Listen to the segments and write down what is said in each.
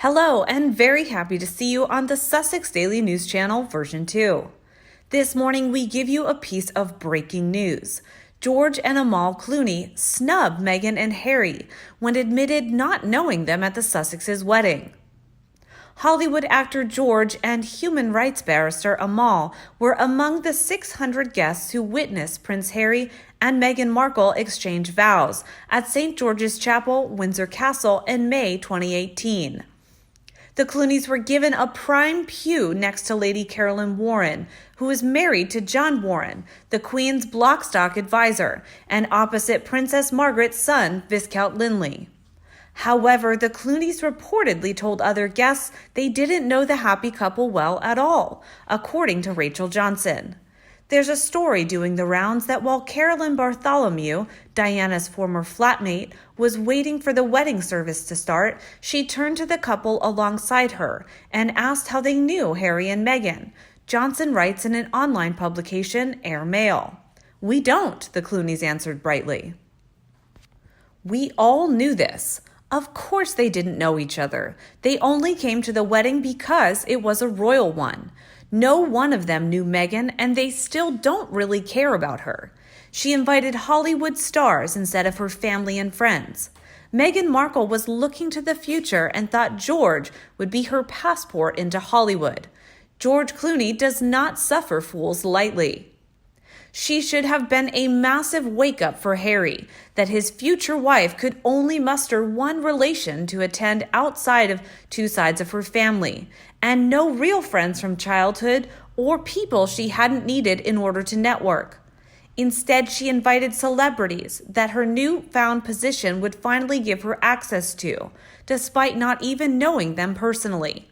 Hello, and very happy to see you on the Sussex Daily News Channel version 2. This morning, we give you a piece of breaking news. George and Amal Clooney snubbed Meghan and Harry when admitted not knowing them at the Sussex's wedding. Hollywood actor George and human rights barrister Amal were among the 600 guests who witnessed Prince Harry and Meghan Markle exchange vows at St. George's Chapel, Windsor Castle in May 2018. The Clooneys were given a prime pew next to Lady Caroline Warren, who is married to John Warren, the Queen's Blockstock advisor, and opposite Princess Margaret's son, Viscount Linley. However, the Clooneys reportedly told other guests they didn't know the happy couple well at all, according to Rachel Johnson. There's a story doing the rounds that while Carolyn Bartholomew, Diana's former flatmate, was waiting for the wedding service to start, she turned to the couple alongside her and asked how they knew Harry and Meghan. Johnson writes in an online publication, Air Mail. "We don't," the Clooneys answered brightly. "We all knew this. Of course they didn't know each other. They only came to the wedding because it was a royal one. No one of them knew Meghan, and they still don't really care about her. She invited Hollywood stars instead of her family and friends. Meghan Markle was looking to the future and thought George would be her passport into Hollywood. George Clooney does not suffer fools lightly. She should have been a massive wake-up for Harry, that his future wife could only muster one relation to attend outside of two sides of her family, and no real friends from childhood or people she hadn't needed in order to network. Instead, she invited celebrities that her newfound position would finally give her access to, despite not even knowing them personally.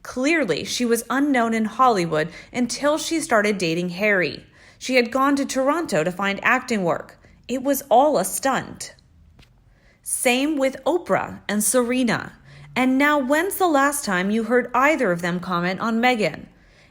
Clearly, she was unknown in Hollywood until she started dating Harry. She had gone to Toronto to find acting work. It was all a stunt. Same with Oprah and Serena. And now, when's the last time you heard either of them comment on Meghan?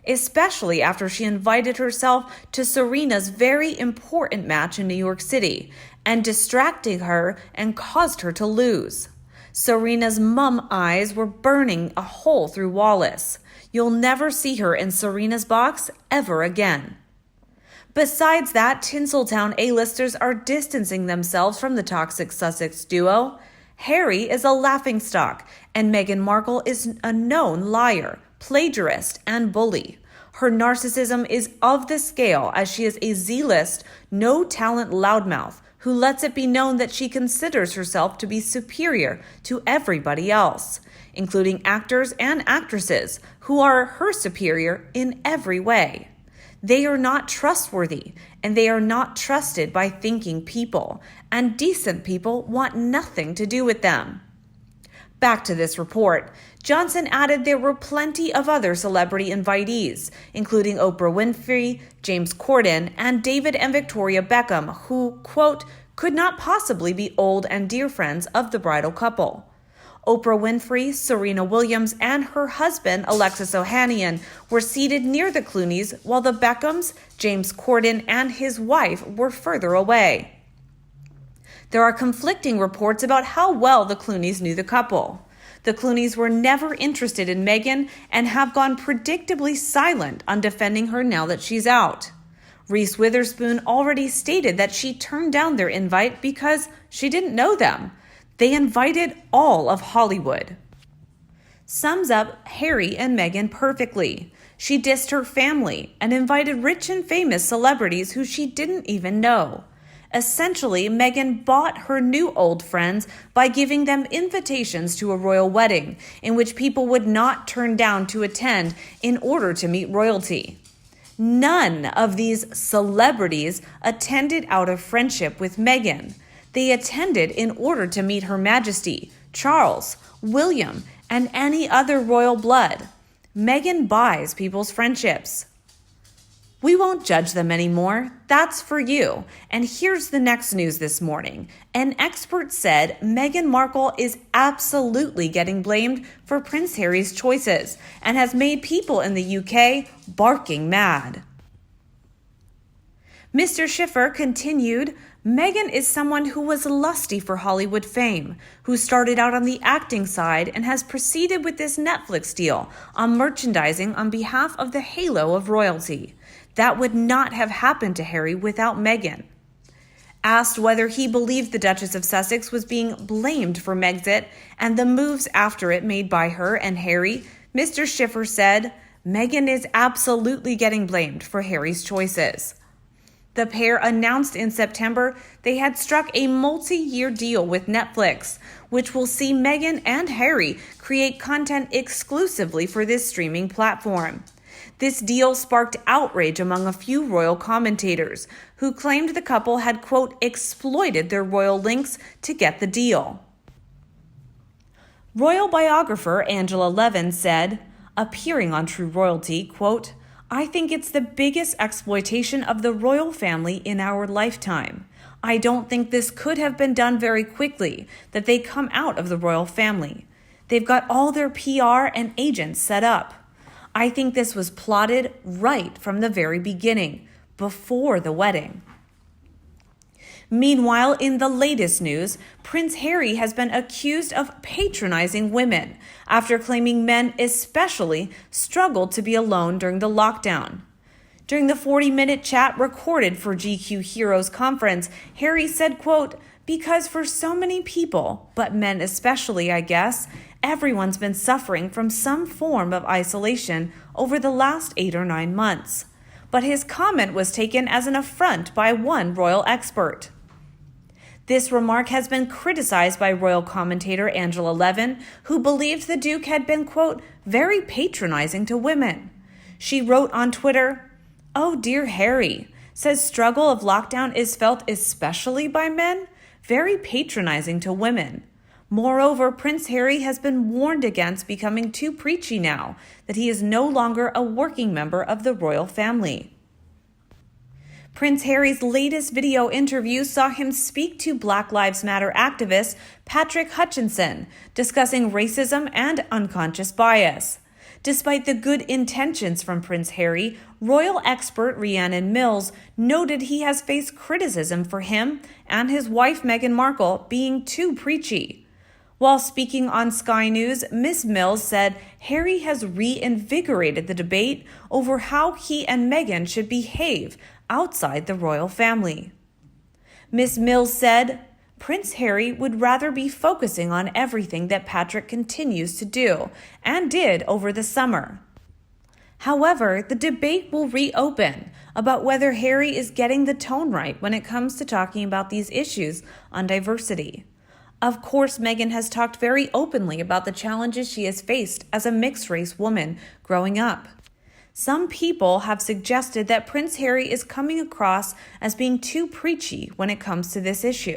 Especially after she invited herself to Serena's very important match in New York City and distracting her and caused her to lose. Serena's mum eyes were burning a hole through Wallace. You'll never see her in Serena's box ever again. Besides that, Tinseltown A-listers are distancing themselves from the toxic Sussex duo. Harry is a laughingstock, and Meghan Markle is a known liar, plagiarist, and bully. Her narcissism is of the scale as she is a Z-list, no-talent loudmouth who lets it be known that she considers herself to be superior to everybody else, including actors and actresses who are her superior in every way. They are not trustworthy, and they are not trusted by thinking people, and decent people want nothing to do with them. Back to this report. Johnson added there were plenty of other celebrity invitees, including Oprah Winfrey, James Corden, and David and Victoria Beckham, who, quote, could not possibly be old and dear friends of the bridal couple. Oprah Winfrey, Serena Williams, and her husband, Alexis Ohanian, were seated near the Clooneys, while the Beckhams, James Corden, and his wife were further away. There are conflicting reports about how well the Clooneys knew the couple. The Clooneys were never interested in Meghan and have gone predictably silent on defending her now that she's out. Reese Witherspoon already stated that she turned down their invite because she didn't know them. They invited all of Hollywood. Sums up Harry and Meghan perfectly. She dissed her family and invited rich and famous celebrities who she didn't even know. Essentially, Meghan bought her new old friends by giving them invitations to a royal wedding in which people would not turn down to attend in order to meet royalty. None of these celebrities attended out of friendship with Meghan. They attended in order to meet Her Majesty, Charles, William, and any other royal blood. Meghan buys people's friendships. We won't judge them anymore. That's for you. And here's the next news this morning. An expert said Meghan Markle is absolutely getting blamed for Prince Harry's choices and has made people in the UK barking mad. Mr. Schiffer continued, Meghan is someone who was lusty for Hollywood fame, who started out on the acting side and has proceeded with this Netflix deal on merchandising on behalf of the halo of royalty. That would not have happened to Harry without Meghan. Asked whether he believed the Duchess of Sussex was being blamed for Megxit and the moves after it made by her and Harry, Mr. Schiffer said, Meghan is absolutely getting blamed for Harry's choices. The pair announced in September they had struck a multi-year deal with Netflix, which will see Meghan and Harry create content exclusively for this streaming platform. This deal sparked outrage among a few royal commentators who claimed the couple had, quote, exploited their royal links to get the deal. Royal biographer Angela Levin said, appearing on True Royalty, quote, I think it's the biggest exploitation of the royal family in our lifetime. I don't think this could have been done very quickly, that they come out of the royal family. They've got all their PR and agents set up. I think this was plotted right from the very beginning, before the wedding. Meanwhile, in the latest news, Prince Harry has been accused of patronizing women after claiming men especially struggled to be alone during the lockdown. During the 40-minute chat recorded for GQ Heroes conference, Harry said, quote, because for so many people, but men especially, I guess, everyone's been suffering from some form of isolation over the last 8 or 9 months. But his comment was taken as an affront by one royal expert. This remark has been criticized by royal commentator Angela Levin, who believed the Duke had been, quote, very patronizing to women. She wrote on Twitter, oh dear Harry, says struggle of lockdown is felt especially by men, very patronizing to women. Moreover, Prince Harry has been warned against becoming too preachy now that he is no longer a working member of the royal family. Prince Harry's latest video interview saw him speak to Black Lives Matter activist Patrick Hutchinson, discussing racism and unconscious bias. Despite the good intentions from Prince Harry, royal expert Rhiannon Mills noted he has faced criticism for him and his wife Meghan Markle being too preachy. While speaking on Sky News, Ms. Mills said Harry has reinvigorated the debate over how he and Meghan should behave outside the royal family. Ms. Mills said, Prince Harry would rather be focusing on everything that Patrick continues to do and did over the summer. However, the debate will reopen about whether Harry is getting the tone right when it comes to talking about these issues on diversity. Of course, Meghan has talked very openly about the challenges she has faced as a mixed-race woman growing up. Some people have suggested that Prince Harry is coming across as being too preachy when it comes to this issue.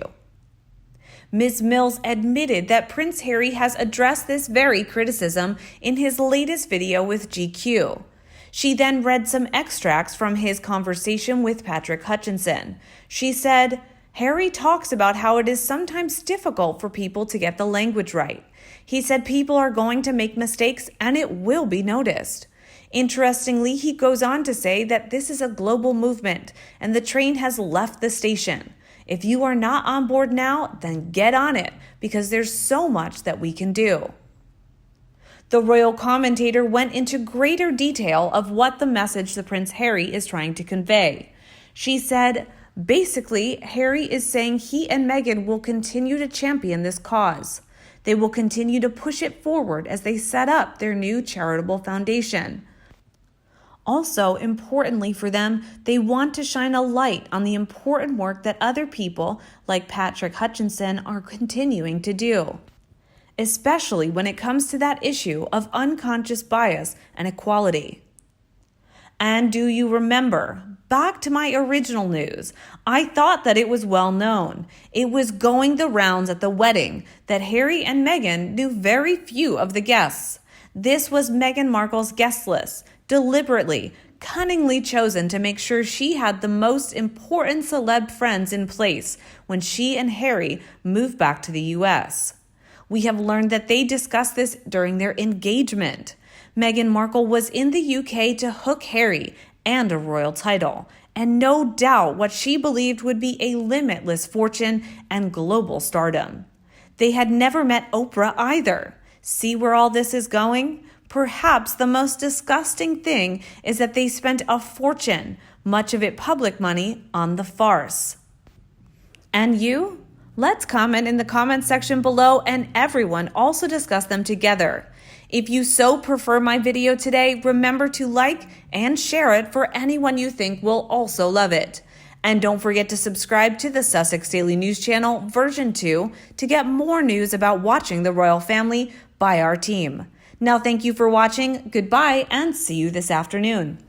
Ms. Mills admitted that Prince Harry has addressed this very criticism in his latest video with GQ. She then read some extracts from his conversation with Patrick Hutchinson. She said, Harry talks about how it is sometimes difficult for people to get the language right. He said people are going to make mistakes and it will be noticed. Interestingly, he goes on to say that this is a global movement and the train has left the station. If you are not on board now, then get on it because there's so much that we can do. The royal commentator went into greater detail of what the message the Prince Harry is trying to convey. She said, basically, Harry is saying he and Meghan will continue to champion this cause. They will continue to push it forward as they set up their new charitable foundation. Also, importantly for them, they want to shine a light on the important work that other people, like Patrick Hutchinson, are continuing to do, especially when it comes to that issue of unconscious bias and equality. And do you remember, back to my original news, I thought that it was well known. It was going the rounds at the wedding that Harry and Meghan knew very few of the guests. This was Meghan Markle's guest list, deliberately, cunningly chosen to make sure she had the most important celeb friends in place when she and Harry moved back to the U.S. We have learned that they discussed this during their engagement. Meghan Markle was in the UK to hook Harry and a royal title, and no doubt what she believed would be a limitless fortune and global stardom. They had never met Oprah either. See where all this is going? Perhaps the most disgusting thing is that they spent a fortune, much of it public money, on the farce. And you? Let's comment in the comment section below, and everyone also discuss them together. If you so prefer my video today, remember to like and share it for anyone you think will also love it. And don't forget to subscribe to the Sussex Daily News Channel version 2 to get more news about watching the royal family by our team. Now, thank you for watching, goodbye, and see you this afternoon.